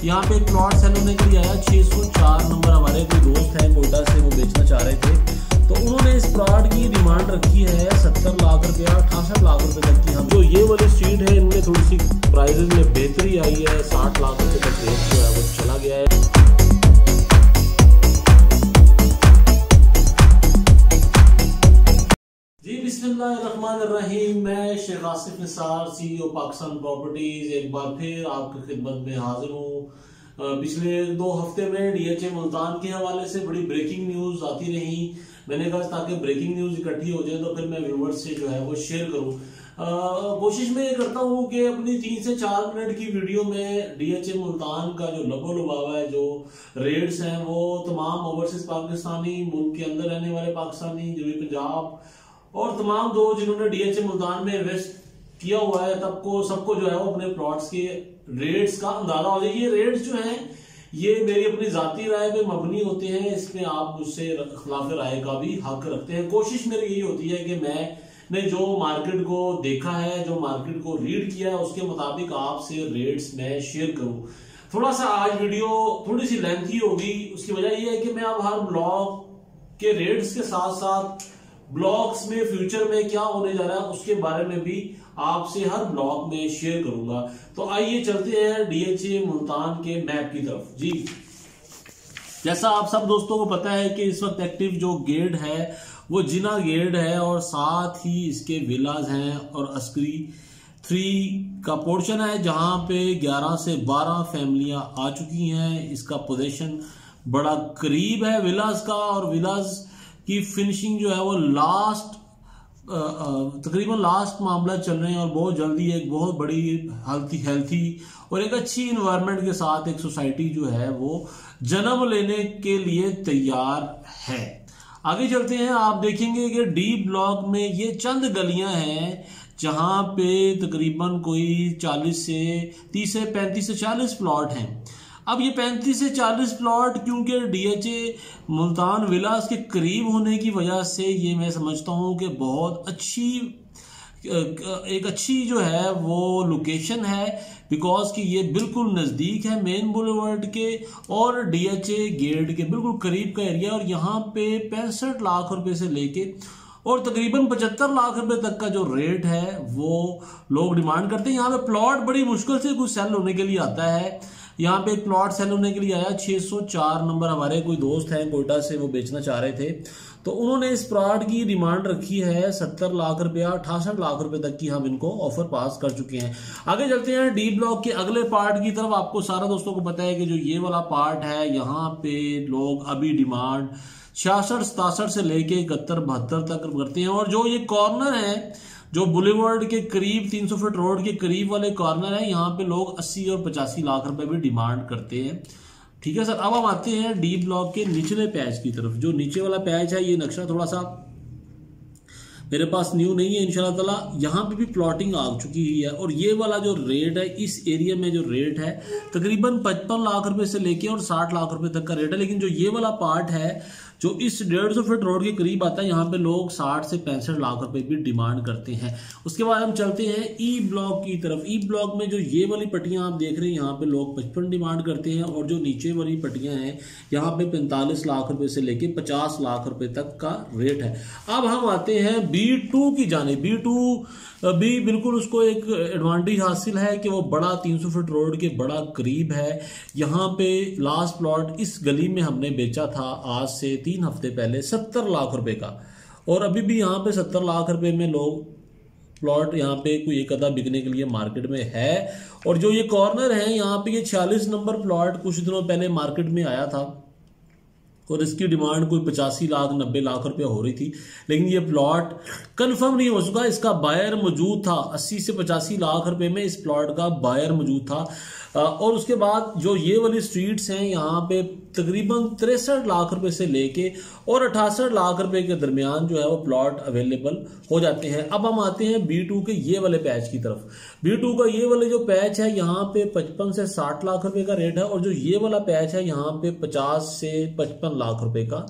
यहाँ पे एक प्लॉट सेल होने के लिए आया 604 नंबर। हमारे कोई दोस्त हैं कोयटा से, वो बेचना चाह रहे थे, तो उन्होंने इस प्लॉट की डिमांड रखी है 70 लाख रुपया, 68 लाख रुपए तक की। हम जो ये वाली स्ट्रीट है इनमें थोड़ी सी प्राइजेज में बेहतरी आई है, 60 लाख रुपए तक रेट जो है वो चला गया है। बिस्मिल्लाहिर्रहमानिर्रहीम। मैं शेख आसिफ निसार, CEO पाकिस्तान प्रॉपर्टीज, एक बार फिर आपकी खिदमत में हाजिर हूँ। पिछले 2 हफ्ते में DHA मुल्तान के हवाले से बड़ी ब्रेकिंग न्यूज आती रही। मैंने कहा ताकि ब्रेकिंग न्यूज इकट्ठी हो जाए तो फिर मैं व्यूअर्स से जो है वो शेयर करूँ। कोशिश मैं ये करता हूँ कि अपनी 3 से 4 मिनट की वीडियो में DHA मुल्तान का जो लबो लुभावा है, जो रेट्स हैं, वो तमाम ओवरसीज पाकिस्तानी, मुल्क के अंदर रहने वाले पाकिस्तानी, जो भी पंजाब और तमाम दो जिन्होंने DHA मुल्तान में इन्वेस्ट किया हुआ है, सबको जो है वो अपने प्लॉट्स के रेट्स का अंदाजा हो जाए। ये रेट्स जो हैं ये मेरी अपनी जाती राय पे मबनी होते हैं, इसमें आप मुझसे खिलाफ राय का भी हक रखते हैं। कोशिश मेरी यही होती है कि मैंने जो मार्केट को देखा है, जो मार्केट को रीड किया है, उसके मुताबिक आपसे रेट्स में शेयर करूं। थोड़ा सा आज वीडियो थोड़ी सी लेंथी होगी, उसकी वजह यह है कि मैं अब हर ब्लॉक के रेट्स के साथ साथ ब्लॉक्स में फ्यूचर में क्या होने जा रहा है उसके बारे में भी आपसे हर ब्लॉक में शेयर करूंगा। तो आइए चलते हैं DHA मुल्तान के मैप की तरफ। जी, जैसा आप सब दोस्तों को पता है कि इस वक्त एक्टिव जो गेट है वो जिना गेट है, और साथ ही इसके विलाज हैं और अस्करी 3 का पोर्शन है, जहां पे 11 से 12 फैमिलियां आ चुकी हैं। इसका पोजीशन बड़ा करीब है विलाज का, और विलाज की फिनिशिंग जो है वो तकरीबन लास्ट मामला चल रहे हैं, और बहुत जल्दी एक बहुत बड़ी हेल्थी और एक अच्छी इन्वायरमेंट के साथ एक सोसाइटी जो है वो जन्म लेने के लिए तैयार है। आगे चलते हैं, आप देखेंगे कि D ब्लॉक में ये चंद गलियां हैं जहां पे तकरीबन कोई 30 से 35 से 40 प्लॉट हैं। अब ये 35 से 40 प्लॉट क्योंकि DHA मुल्तान विलास के करीब होने की वजह से ये मैं समझता हूँ कि बहुत एक अच्छी जो है वो लोकेशन है, बिकॉज कि ये बिल्कुल नज़दीक है मेन बुलेवर्ड के और DHA गेट के बिल्कुल करीब का एरिया। और यहाँ पे 65 लाख रुपए से लेके और तकरीबन 75 लाख रुपए तक का जो रेट है वो लोग डिमांड करते हैं। यहाँ पे प्लॉट बड़ी मुश्किल से कुछ सेल होने के लिए आता है। यहाँ पे एक प्लॉट सेल होने के लिए आया 604 नंबर। हमारे कोई दोस्त हैं कोयटा से, वो बेचना चाह रहे थे, तो उन्होंने इस प्लॉट की डिमांड रखी है 70 लाख रुपया, 68 लाख रुपए तक की हम इनको ऑफर पास कर चुके हैं। आगे चलते हैं D ब्लॉक के अगले पार्ट की तरफ। आपको सारा दोस्तों को पता है कि जो ये वाला पार्ट है, यहाँ पे लोग अभी डिमांड 66-67 से लेके 71-72 तक करते हैं। और जो ये कॉर्नर है, जो बुलेवर्ड के करीब 300 फीट रोड के करीब वाले कॉर्नर है, यहाँ पे लोग 80 और 85 लाख रुपए भी डिमांड करते हैं। ठीक है सर। अब हम आते हैं D ब्लॉक के निचले पैच की तरफ। जो नीचे वाला पैच है, ये नक्शा थोड़ा सा मेरे पास न्यू नहीं है इंशाल्लाह ताला। यहाँ पे भी प्लॉटिंग आ चुकी हुई है, और ये वाला जो रेट है, इस एरिया में जो रेट है तकरीबन 55 लाख रुपए से लेके और 60 लाख रुपए तक का रेट है। लेकिन जो ये वाला पार्ट है जो इस 150 फीट रोड के करीब आता है, यहाँ पे लोग 60 से 65 लाख रुपए भी डिमांड करते हैं। उसके बाद हम चलते हैं E ब्लॉक की तरफ। E ब्लॉक में जो ये वाली पट्टियां आप देख रहे हैं, यहाँ पे लोग 55 डिमांड करते हैं, और जो नीचे वाली पट्टियां हैं यहाँ पे 45 लाख रुपए से लेके 50 लाख रुपए तक का रेट है। अब हम आते हैं B2 की जानिब। B2 भी बिल्कुल उसको एक एडवांटेज हासिल है कि वो बड़ा 300 फीट रोड के बड़ा करीब है। यहाँ पे लास्ट प्लॉट इस गली में हमने बेचा था आज से 3 हफ्ते पहले 70 लाख रुपए का, और अभी भी यहाँ पे 70 लाख रुपए में लोग प्लॉट यहाँ पे कोई एक आधा बिकने के लिए मार्केट में है। और जो ये कॉर्नर है यहाँ पे, ये 46 नंबर प्लॉट कुछ दिनों पहले मार्केट में आया था, और इसकी डिमांड कोई 85 लाख 90 लाख रुपए हो रही थी, लेकिन ये प्लॉट कंफर्म नहीं हो चुका। इसका बायर मौजूद था 80 से 85 लाख रुपए में इस प्लॉट का बायर मौजूद था। और उसके बाद जो ये वाली स्ट्रीट्स हैं, यहाँ पे तकरीबन 63 लाख रुपए से लेके और 68 लाख रुपए के दरमियान जो है वो प्लॉट अवेलेबल हो जाते हैं। अब हम आते हैं B2 के ये वाले पैच की तरफ। B2 का ये वाले जो पैच है, यहाँ पे 55 से 60 लाख रुपए का रेट है, और जो ये वाला पैच है यहाँ पे 50 से 55 लाख रुपए का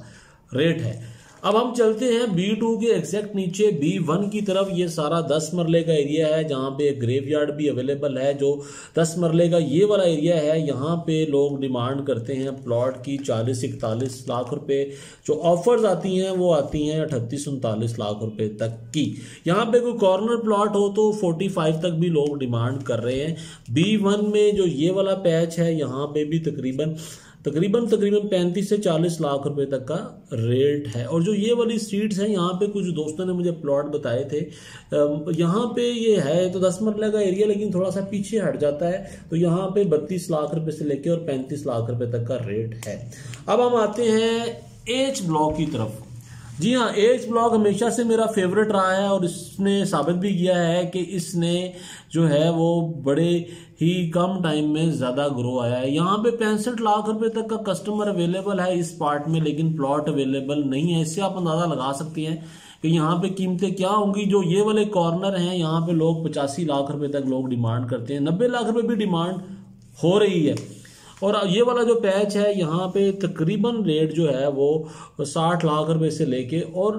रेट है। अब हम चलते हैं B2 के एग्जैक्ट नीचे B1 की तरफ। ये सारा 10 मरले का एरिया है जहाँ पे ग्रेवयार्ड भी अवेलेबल है। जो 10 मरले का ये वाला एरिया है, यहाँ पे लोग डिमांड करते हैं प्लॉट की 40-41 लाख रुपए। जो ऑफर्स आती हैं वो आती हैं 38-39 लाख रुपए तक की। यहाँ पे कोई कॉर्नर प्लॉट हो तो 45 तक भी लोग डिमांड कर रहे हैं। B1 में जो ये वाला पैच है, यहाँ पे भी तकरीबन 35 से 40 लाख रुपए तक का रेट है। और जो ये वाली स्ट्रीट्स हैं, यहाँ पे कुछ दोस्तों ने मुझे प्लॉट बताए थे, यहाँ पे ये है तो 10 मरले का एरिया, लेकिन थोड़ा सा पीछे हट जाता है। तो यहाँ पे 32 लाख रुपए से लेके और 35 लाख रुपए तक का रेट है। अब हम आते हैं एच ब्लॉक की तरफ। जी हाँ, एच ब्लॉक हमेशा से मेरा फेवरेट रहा है और इसने साबित भी किया है कि इसने जो है वो बड़े ही कम टाइम में ज्यादा ग्रो आया है। यहाँ पे 65 लाख रुपए तक का कस्टमर अवेलेबल है इस पार्ट में, लेकिन प्लॉट अवेलेबल नहीं है। इससे आप अंदाजा लगा सकते हैं कि यहाँ पे कीमतें क्या होंगी। जो ये वाले कॉर्नर हैं, यहाँ पे लोग 85 लाख रुपए तक लोग डिमांड करते हैं, 90 लाख रुपए भी डिमांड हो रही है। और ये वाला जो पैच है, यहाँ पे तकरीबन रेट जो है वो 60 लाख रुपए से लेके और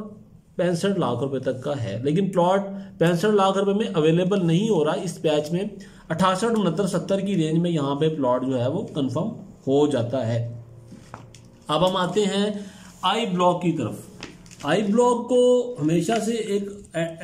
65 लाख रुपए तक का है, लेकिन प्लॉट 65 लाख रुपए में अवेलेबल नहीं हो रहा। इस पैच में 68, 69, 70 की रेंज में यहाँ पे प्लॉट जो है वो कंफर्म हो जाता है। अब हम आते हैं आई ब्लॉक की तरफ। आई ब्लॉक को हमेशा से एक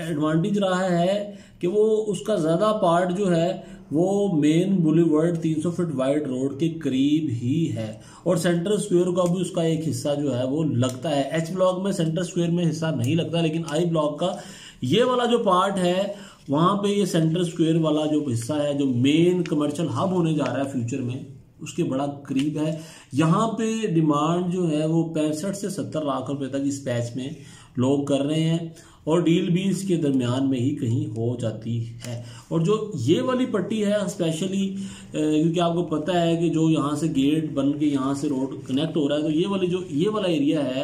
एडवांटेज रहा है कि वो उसका ज्यादा पार्ट जो है वो main boulevard 300 feet wide road के करीब ही है और सेंट्रल स्क्वायर का भी उसका एक हिस्सा जो है वो लगता है। एच ब्लॉक में सेंट्रल स्क्वायर में हिस्सा नहीं लगता, लेकिन आई ब्लॉक का ये वाला जो पार्ट है, वहां पे ये सेंट्रल स्क्वायर वाला जो हिस्सा है, जो मेन कमर्शियल हब होने जा रहा है फ्यूचर में, उसके बड़ा करीब है। यहाँ पे डिमांड जो है वो 65 से 70 लाख रुपए तक इस पैच में लोग कर रहे हैं और डील भी इसके दरमियान में ही कहीं हो जाती है। और जो ये वाली पट्टी है स्पेशली, क्योंकि आपको पता है कि जो यहाँ से गेट बन के यहाँ से रोड कनेक्ट हो रहा है, तो ये वाला एरिया है,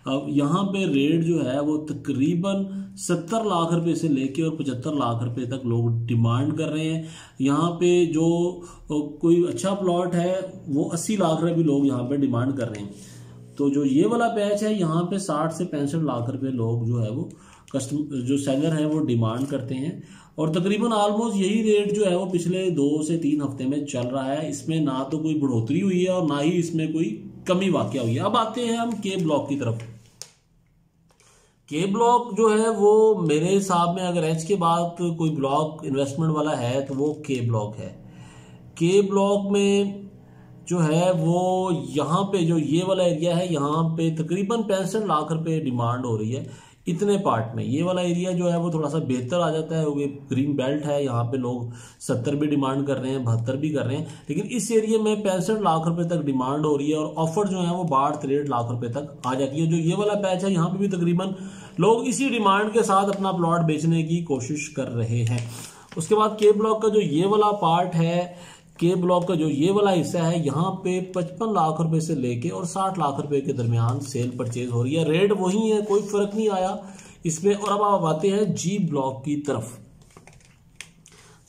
यहाँ पे रेट जो है वो तकरीबन 70 लाख रुपए से लेके और 75 लाख रुपए तक लोग डिमांड कर रहे हैं। यहाँ पे जो कोई अच्छा प्लॉट है वो 80 लाख रुपए भी लोग यहाँ पे डिमांड कर रहे हैं। तो जो ये वाला पैच है, यहाँ पे 60 से 65 लाख रुपए लोग जो है वो जो सेलर है वो डिमांड करते हैं। और तकरीबन ऑलमोस्ट यही रेट जो है वो पिछले 2 से 3 हफ्ते में चल रहा है। इसमें ना तो कोई बढ़ोतरी हुई है और ना ही इसमें कोई कमी वाकया हुई है। अब आते हैं हम के ब्लॉक की तरफ। के ब्लॉक जो है वो मेरे हिसाब में अगर एच के बाद कोई ब्लॉक इन्वेस्टमेंट वाला है तो वो के ब्लॉक है। के ब्लॉक में जो है वो यहाँ पे जो ये वाला एरिया है, यहाँ पे तकरीबन 65 लाख रुपए डिमांड हो रही है इतने पार्ट में। ये वाला एरिया जो है वो थोड़ा सा बेहतर आ जाता है, वो ग्रीन बेल्ट है, यहाँ पे लोग 70 भी डिमांड कर रहे हैं, 72 भी कर रहे हैं, लेकिन इस एरिया में 65 लाख रुपए तक डिमांड हो रही है और ऑफर जो है वो 62-63 लाख रुपए तक आ जाती है। जो ये वाला पैच है, यहाँ पे भी तकरीबन लोग इसी डिमांड के साथ अपना प्लॉट बेचने की कोशिश कर रहे हैं। उसके बाद के ब्लॉक का जो ये वाला पार्ट है, के ब्लॉक का जो ये वाला हिस्सा है, यहाँ पे 55 लाख रुपए से लेके और 60 लाख रुपए के दरमियान सेल परचेज हो रही है। रेट वही है, कोई फर्क नहीं आया इसमें। और अब आप आते हैं जी ब्लॉक की तरफ।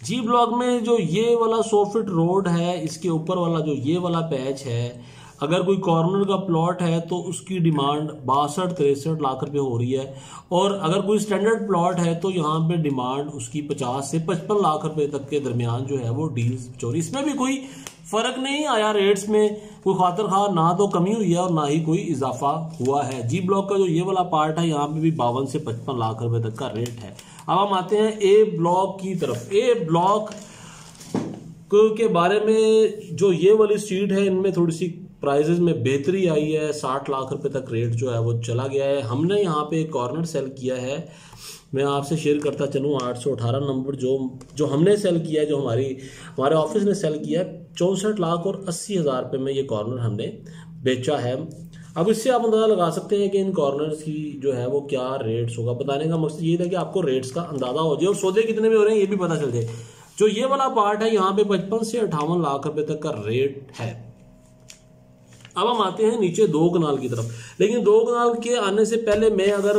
जी ब्लॉक में जो ये वाला 100 फीट रोड है, इसके ऊपर वाला जो ये वाला पैच है, अगर कोई कॉर्नर का प्लॉट है तो उसकी डिमांड 62-63 लाख रुपए हो रही है। और अगर कोई स्टैंडर्ड प्लॉट है तो यहाँ पे डिमांड उसकी 50 से 55 लाख रुपए तक के दरमियान जो है वो डील्स चोरी। इसमें भी कोई फर्क नहीं आया रेट्स में, कोई खातर खा ना तो कमी हुई है और ना ही कोई इजाफा हुआ है। जी ब्लॉक का जो ये वाला पार्ट है, यहाँ पे भी 52 से 55 लाख रुपए तक का रेट है। अब हम आते हैं ए ब्लॉक की तरफ। ए ब्लॉक के बारे में जो ये वाली स्ट्रीट है, इनमें थोड़ी सी प्राइजेस में बेहतरी आई है। 60 लाख रुपए तक रेट जो है वो चला गया है। हमने यहाँ पे कॉर्नर सेल किया है, मैं आपसे शेयर करता चलूँ। 818 नंबर जो हमने सेल किया है, जो हमारे ऑफिस ने सेल किया है, 64 लाख और 80 हज़ार रुपये में ये कॉर्नर हमने बेचा है। अब इससे आप अंदाजा लगा सकते हैं कि इन कॉर्नर्स की जो है वो क्या रेट्स होगा। बताने का मकसद ये था कि आपको रेट्स का अंदाजा हो जाए और सौदे कितने में हो रहे हैं ये भी पता चल जाए। जो ये वाला पार्ट है, यहाँ पे 55 से 58 लाख रुपए तक का रेट है। अब हम आते हैं नीचे 2 कनाल की तरफ। लेकिन 2 कनाल के आने से पहले मैं अगर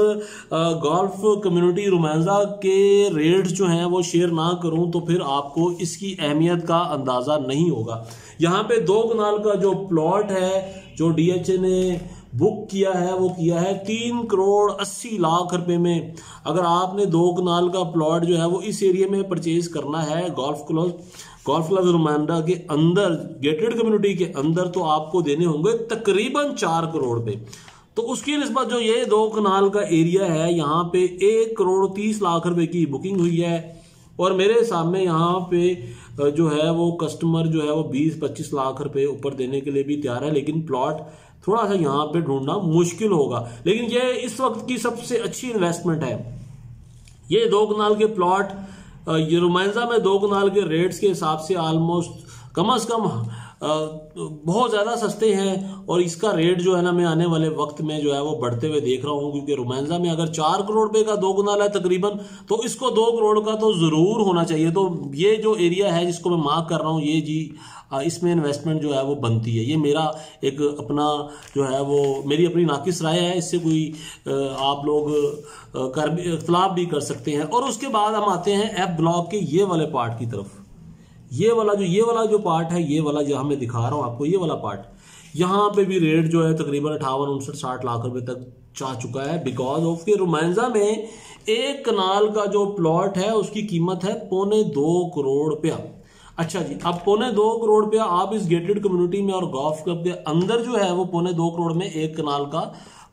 गोल्फ कम्युनिटी रोमांजा के रेट्स जो हैं वो शेयर ना करूं तो फिर आपको इसकी अहमियत का अंदाजा नहीं होगा। यहाँ पे 2 कनाल का जो प्लॉट है, जो डीएचए ने बुक किया है वो किया है 3,80,00,000 रुपए में। अगर आपने 2 कनाल का प्लॉट जो है वो इस एरिया में परचेज करना है गोल्फ क्लब रोमांडा के अंदर, गेटेड कम्युनिटी के अंदर, तो आपको देने होंगे तकरीबन 4 करोड़ रुपए। तो उसकी निस्बत जो ये 2 कनाल का एरिया है, यहाँ पे 1,30,00,000 रुपए की बुकिंग हुई है। और मेरे सामने यहाँ पे जो है वो कस्टमर जो है वो 20-25 लाख रुपए ऊपर देने के लिए भी तैयार है, लेकिन प्लॉट थोड़ा सा यहाँ पे ढूंढना मुश्किल होगा। लेकिन ये इस वक्त की सबसे अच्छी इन्वेस्टमेंट है। ये 2 कनाल के प्लॉट ये रोमांजा में 2 कनाल के रेट्स के हिसाब से ऑलमोस्ट कम से कम बहुत ज्यादा सस्ते हैं। और इसका रेट जो है ना मैं आने वाले वक्त में जो है वो बढ़ते हुए देख रहा हूं, क्योंकि रोमांजा में अगर 4 करोड़ रुपए का 2 कनाल है तकरीबन, तो इसको 2 करोड़ का तो जरूर होना चाहिए। तो ये जो एरिया है जिसको मैं मार्क कर रहा हूं, ये जी इसमें इन्वेस्टमेंट जो है वो बनती है। ये मेरा एक अपना जो है वो मेरी अपनी नाकिस राय है, इससे कोई आप लोग इख्तलाफ भी कर सकते हैं। और उसके बाद हम आते हैं एफ ब्लॉक के ये वाले पार्ट की तरफ। ये वाला जो पार्ट है, ये वाला जहां मैं दिखा रहा हूं आपको, ये वाला पार्ट, यहाँ पे भी रेट जो है तकरीबन 58-59-60 लाख रुपए तक जा चुका है। बिकॉज ऑफ के रोमांजा में 1 कनाल का जो प्लॉट है उसकी कीमत है 2.25 करोड़ रुपया। अच्छा जी, अब 2.25 करोड़ रुपया आप इस गेटेड कम्युनिटी में और गोल्फ क्लब के अंदर जो है वो 2.25 करोड़ में 1 कनाल का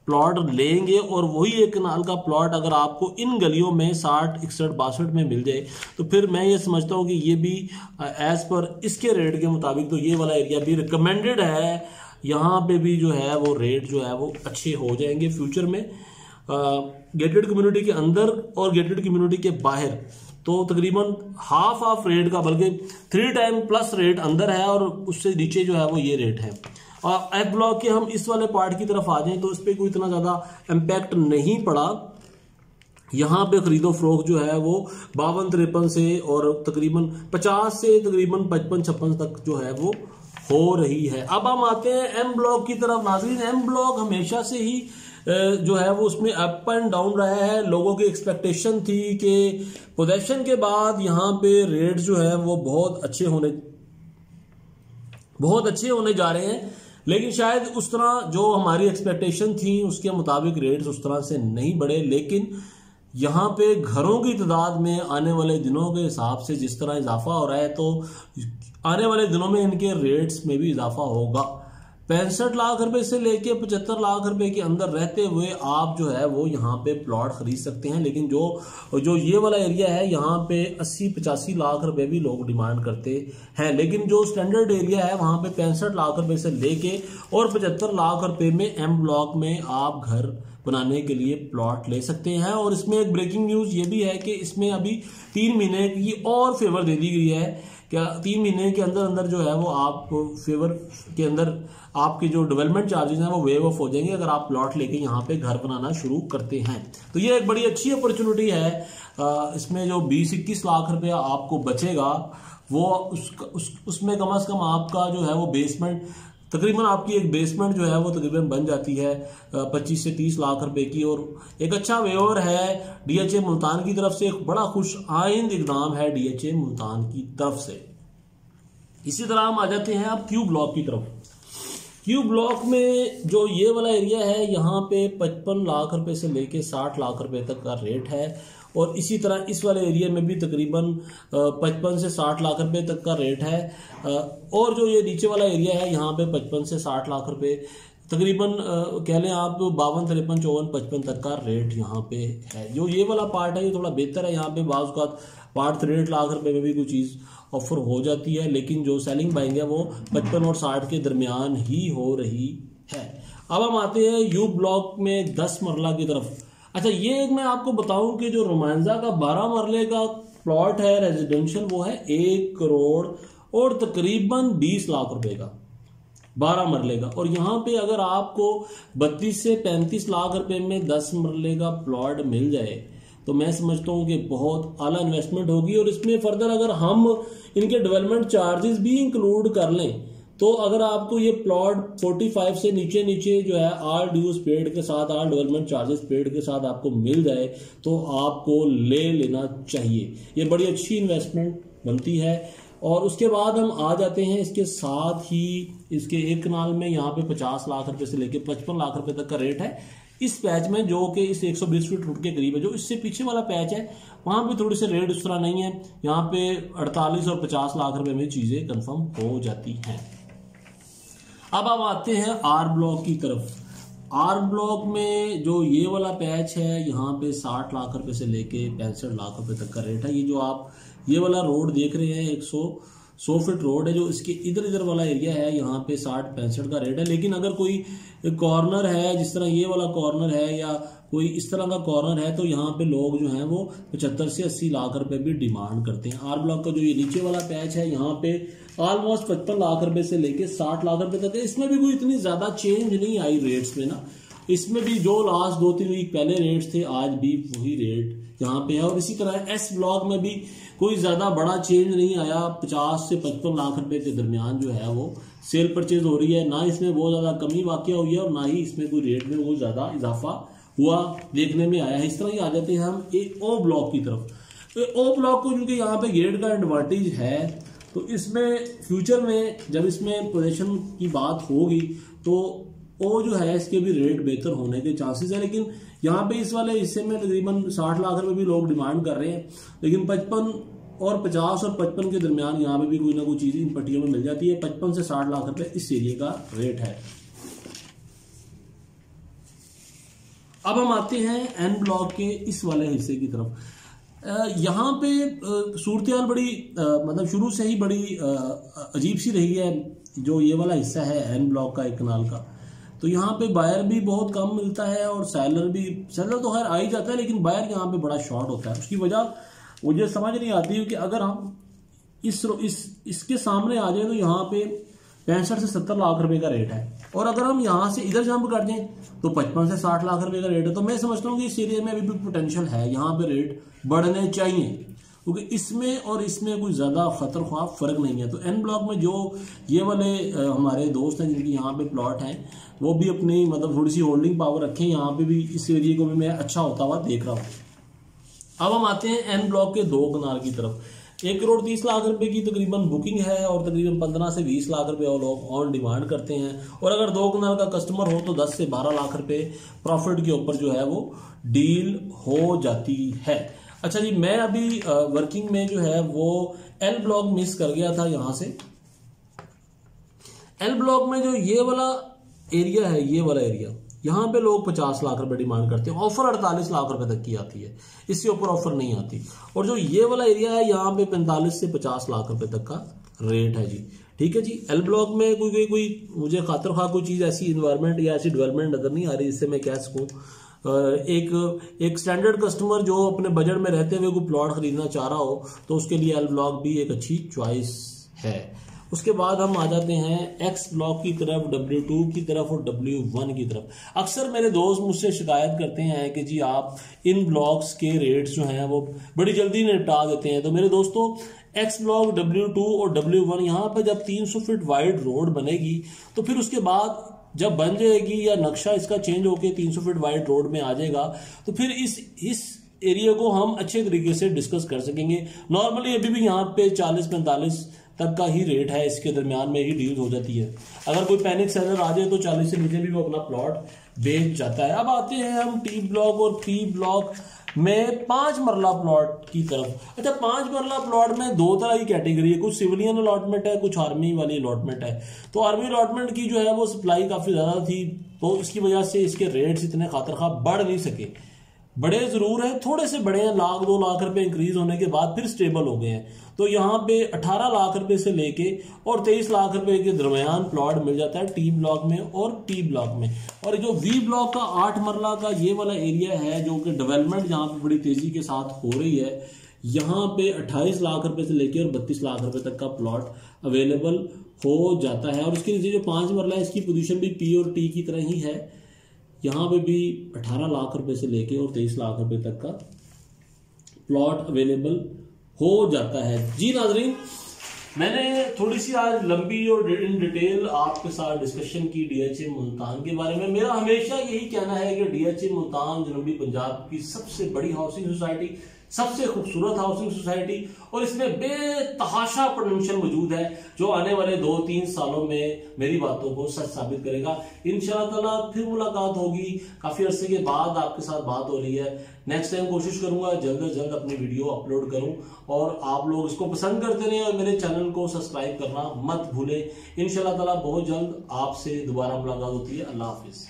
प्लॉट लेंगे। और वही 1 कनाल का प्लॉट अगर आपको इन गलियों में 60, 61, 62 में मिल जाए, तो फिर मैं ये समझता हूँ कि ये भी एज पर इसके रेट के मुताबिक तो ये वाला एरिया भी रिकमेंडेड है। यहाँ पे भी जो है वो रेट जो है वो अच्छे हो जाएंगे फ्यूचर में। गेटेड कम्युनिटी के अंदर और गेटेड कम्युनिटी के बाहर तो तकरीबन हाफ रेट का, बल्कि 3 टाइम प्लस रेट अंदर है, और उससे नीचे जो है वो ये रेट है। और एफ ब्लॉक के हम इस वाले पार्ट की तरफ आ जाएं तो इस पर कोई इतना ज्यादा इम्पैक्ट नहीं पड़ा। यहाँ पे खरीदो फरोख्त जो है वो 52-53 से और तकरीबन 50 से तकरीबन 55-56 तक जो है वो हो रही है। अब हम आते हैं एम ब्लॉक की तरफ। नाज़रीन, एम ब्लॉक हमेशा से ही जो है वो उसमें अप एंड डाउन रहा है। लोगों की एक्सपेक्टेशन थी कि पोजेशन के बाद यहाँ पे रेट जो है वो बहुत अच्छे होने जा रहे हैं, लेकिन शायद उस तरह जो हमारी एक्सपेक्टेशन थी उसके मुताबिक रेट्स उस तरह से नहीं बढ़े। लेकिन यहाँ पे घरों की तादाद में आने वाले दिनों के हिसाब से जिस तरह इजाफा हो रहा है, तो आने वाले दिनों में इनके रेट्स में भी इजाफा होगा। 65 लाख रुपए से लेके 75 लाख रुपए के अंदर रहते हुए आप जो है वो यहाँ पे प्लॉट खरीद सकते हैं। लेकिन जो ये वाला एरिया है, यहाँ पे 80-85 लाख रुपए भी लोग डिमांड करते हैं। लेकिन जो स्टैंडर्ड एरिया है वहां पे 65 लाख रुपए से लेके और 75 लाख रुपए में एम ब्लॉक में आप घर बनाने के लिए प्लॉट ले सकते हैं। और इसमें एक ब्रेकिंग न्यूज ये भी है कि इसमें अभी 3 महीने की और फेवर दे दी गई है। क्या 3 महीने के अंदर जो है वो आप फेवर के अंदर आपके जो डेवलपमेंट चार्जेस हैं वो वेव ऑफ हो जाएंगे अगर आप प्लॉट लेके यहाँ पे घर बनाना शुरू करते हैं। तो ये एक बड़ी अच्छी अपॉर्चुनिटी है। इसमें जो 20-21 लाख रुपया आपको बचेगा वो उसमें कम से कम आपका जो है वो बेसमेंट, तकरीबन आपकी एक बेसमेंट जो है वो तकरीबन बन जाती है 25 से 30 लाख रुपए की। और एक अच्छा वेवर है डीएचए मुल्तान की तरफ से, एक बड़ा खुश आइंद इकदाम है डीएचए मुल्तान की तरफ से। इसी तरह हम आ जाते हैं अब क्यू ब्लॉक की तरफ। क्यू ब्लॉक में जो ये वाला एरिया है, यहाँ पे 55 लाख रुपए से लेके 60 लाख रुपए तक का रेट है। और इसी तरह इस वाले एरिया में भी तकरीबन 55 से 60 लाख रुपए तक का रेट है। और जो ये नीचे वाला एरिया है यहाँ पे 55 से 60 लाख रुपए तकरीबन कह लें आप 52, 53, 54, 55 तक का रेट यहाँ पे है। जो ये वाला पार्ट है ये थोड़ा बेहतर है। यहाँ पे बाज़ औक़ात पार्ट 63 लाख रुपए में भी कोई चीज़ ऑफर हो जाती है, लेकिन जो सेलिंग बाइंग है वो 55 और 60 के दरमियान ही हो रही है। अब हम आते हैं यू ब्लॉक में 10 मरला की तरफ। अच्छा, ये एक मैं आपको बताऊं कि जो रोमांजा का 12 मरले का प्लॉट है रेजिडेंशियल, वो है 1 करोड़ और तकरीबन 20 लाख रुपए का 12 मरले का। और यहाँ पे अगर आपको 32 से 35 लाख रुपए में 10 मरले का प्लॉट मिल जाए तो मैं समझता हूँ कि बहुत आला इन्वेस्टमेंट होगी। और इसमें फर्दर अगर हम इनके डेवलपमेंट चार्जेस भी इंक्लूड कर लें तो अगर आपको ये प्लॉट 45 से नीचे जो है ऑल ड्यूज पेड के साथ, ऑल डेवलपमेंट चार्जेस पेड के साथ आपको मिल जाए तो आपको ले लेना चाहिए। ये बड़ी अच्छी इन्वेस्टमेंट बनती है। और उसके बाद हम आ जाते हैं इसके साथ ही इसके एक कनाल में यहाँ पे 50 लाख रुपए से लेके 55 लाख रुपए तक का रेट है इस पैच में, जो कि इस 120 फीट रूट के करीब है। जो इससे पीछे वाला पैच है वहां पे थोड़ी से रेट उस तरह नहीं है, यहाँ पे 48 और 50 लाख रुपए में चीजें कंफर्म हो जाती हैं। अब आप आते हैं आर ब्लॉक की तरफ। आर ब्लॉक में जो ये वाला पैच है यहाँ पे 60 लाख रुपए से लेके 65 लाख रुपए तक का रेट है। ये जो आप ये वाला रोड देख रहे हैं 100 फीट रोड है, जो इसके इधर इधर वाला एरिया है यहाँ पे 60-65 का रेट है। लेकिन अगर कोई कॉर्नर है जिस तरह ये वाला कॉर्नर है या कोई इस तरह का कॉर्नर है, तो यहाँ पे लोग जो हैं वो 75 से 80 लाख रुपए भी डिमांड करते हैं। आर ब्लॉक का जो ये नीचे वाला पैच है यहाँ पे ऑलमोस्ट 55 लाख रुपए से लेके 60 लाख रुपए तक है। इसमें भी कोई इतनी ज्यादा चेंज नहीं आई रेट्स में ना, इसमें भी जो लास्ट 2-3 वीक पहले रेट्स थे आज भी वही रेट यहाँ पे है। और इसी तरह एस ब्लॉक में भी कोई ज्यादा बड़ा चेंज नहीं आया, 50 से 55 लाख रुपए के दरमियान जो है वो सेल परचेज हो रही है। ना इसमें बहुत ज्यादा कमी वाकया हुई है और ना ही इसमें कोई रेट में बहुत ज्यादा इजाफा हुआ देखने में आया है। इस तरह ही आ जाते हैं हम ओ ब्लॉक की तरफ। ओ ब्लॉक को क्योंकि यहाँ पे गेट का एडवांटेज है, तो इसमें फ्यूचर में जब इसमें पोजीशन की बात होगी तो ओ जो है इसके भी रेट बेहतर होने के चांसेस है। लेकिन यहाँ पे इस वाले हिस्से में तकरीबन 60 लाख रुपए भी लोग डिमांड कर रहे हैं, लेकिन 55 और 50 और 55 के दरमियान यहाँ पे भी कोई ना कोई चीज इन पट्टियों में मिल जाती है। 55 से 60 लाख रुपए इस एरिया का रेट है। अब हम आते हैं एन ब्लॉक के इस वाले हिस्से की तरफ। यहाँ पे सूरत बड़ी मतलब शुरू से ही बड़ी अजीब सी रही है। जो ये वाला हिस्सा है एन ब्लॉक का एक कनाल का, तो यहाँ पे बायर भी बहुत कम मिलता है और सेलर तो खैर आ ही जाता है, लेकिन बायर यहाँ पे बड़ा शॉर्ट होता है। उसकी वजह मुझे समझ नहीं आती है कि अगर हम इसके सामने आ जाए तो यहाँ पे 65 से 70 लाख रुपए का रेट है, और अगर हम यहाँ से इधर जंप कर दें तो 55 से 60 लाख रुपए का रेट है। तो मैं समझता हूँ कि इस एरिया में अभी भी पोटेंशियल है, यहाँ पे रेट बढ़ने चाहिए, क्योंकि इसमें और इसमें कोई ज्यादा खतरख्वाह फर्क नहीं है। तो एन ब्लॉक में जो ये वाले हमारे दोस्त हैं जिनकी यहाँ पे प्लॉट हैं, वो भी अपनी मतलब थोड़ी सी होल्डिंग पावर रखें। यहाँ पे भी इस एरिया को भी मैं अच्छा होता हुआ देख रहा हूँ। अब हम आते हैं एन ब्लॉक के 2 कनाल की तरफ। 1 करोड़ 30 लाख रुपए की तकरीबन बुकिंग है और तकरीबन 15 से 20 लाख रुपए वो लोग ऑन डिमांड करते हैं। और अगर 2 कनाल का कस्टमर हो तो 10 से 12 लाख रुपए प्रॉफिट के ऊपर जो है वो डील हो जाती है। अच्छा जी, मैं अभी वर्किंग में जो है वो एल ब्लॉक मिस कर गया था। यहां से एल ब्लॉक में जो ये वाला एरिया है, ये वाला एरिया, यहाँ पे लोग 50 लाख रुपए डिमांड करते हैं। ऑफर 48 लाख रुपए तक की आती है, इससे ऊपर ऑफर नहीं आती। और जो ये वाला एरिया है यहाँ पे 45 से 50 लाख रुपए तक का रेट है जी। ठीक है जी। एल ब्लॉक में कोई मुझे खातिर खा कोई चीज ऐसी इन्वायरमेंट या ऐसी डेवलपमेंट नजर नहीं आ रही जिससे मैं कह सकूं एक स्टैंडर्ड कस्टमर जो अपने बजट में रहते हुए कोई प्लॉट खरीदना चाह रहा हो तो उसके लिए एल ब्लॉक भी एक अच्छी चॉइस है। उसके बाद हम आ जाते हैं एक्स ब्लॉक की तरफ, W2 की तरफ और W1 की तरफ। अक्सर मेरे दोस्त मुझसे शिकायत करते हैं कि जी आप इन ब्लॉक्स के रेट्स जो हैं वो बड़ी जल्दी निपटा देते हैं। तो मेरे दोस्तों, एक्स ब्लॉक, W2 और W1 यहाँ पर जब 300 फीट वाइड रोड बनेगी तो फिर उसके बाद जब बन जाएगी या नक्शा इसका चेंज होके 300 फीट वाइड रोड में आ जाएगा तो फिर इस एरिया को हम अच्छे तरीके से डिस्कस कर सकेंगे। नॉर्मली अभी भी यहाँ पे 40-45 तक का ही रेट है, इसके दरमियान में ही डील हो जाती है। अगर कोई पैनिक सेलर आ जाए तो 40 से नीचे भी वो अपना प्लॉट बेच जाता है। अब आते हैं हम टी ब्लॉक और पी ब्लॉक में 5 मरला प्लॉट की तरफ। अच्छा, 5 मरला प्लॉट में 2 तरह की कैटेगरी है, कुछ सिविलियन अलॉटमेंट है, कुछ आर्मी वाली अलॉटमेंट है। तो आर्मी अलॉटमेंट की जो है वो सप्लाई काफी ज्यादा थी, तो इसकी वजह से इसके रेट्स इतने खातिर बढ़ नहीं सके। बड़े जरूर है, थोड़े से बड़े हैं, 1-2 लाख रुपए इंक्रीज होने के बाद फिर स्टेबल हो गए हैं। तो यहाँ पे 18 लाख रुपए से लेके और 23 लाख रुपए के दरमियान प्लॉट मिल जाता है टी ब्लॉक में और पी ब्लॉक में। और जो वी ब्लॉक का 8 मरला का ये वाला एरिया है जो कि डेवलपमेंट जहाँ पे बड़ी तेजी के साथ हो रही है, यहाँ पे 28 लाख रुपए से लेके और 32 लाख रुपए तक का प्लॉट अवेलेबल हो जाता है। और उसके नीचे जो 5 मरला है इसकी पोजीशन भी पी और टी की तरह ही है, यहाँ पे भी 18 लाख रुपए से लेके और 23 लाख रुपए तक का प्लॉट अवेलेबल हो जाता है। जी नाजरीन, मैंने थोड़ी सी आज लंबी और इन डिटेल आपके साथ डिस्कशन की DHA मुल्तान के बारे में। मेरा हमेशा यही कहना है कि DHA मुल्तान जनूबी पंजाब की सबसे बड़ी हाउसिंग सोसाइटी, सबसे खूबसूरत हाउसिंग सोसाइटी, और इसमें बेतहाशा पोटेंशियल मौजूद है जो आने वाले 2-3 सालों में मेरी बातों को सच साबित करेगा। इंशाअल्लाह ताला फिर मुलाकात होगी, काफी अरसे के बाद आपके साथ बात हो रही है। नेक्स्ट टाइम कोशिश करूंगा जल्द से जल्द अपनी वीडियो अपलोड करूं, और आप लोग इसको पसंद करते रहे और मेरे चैनल को सब्सक्राइब करना मत भूलें। इंशाअल्लाह ताला बहुत जल्द आपसे दोबारा मुलाकात होती है। अल्लाह हाफिज।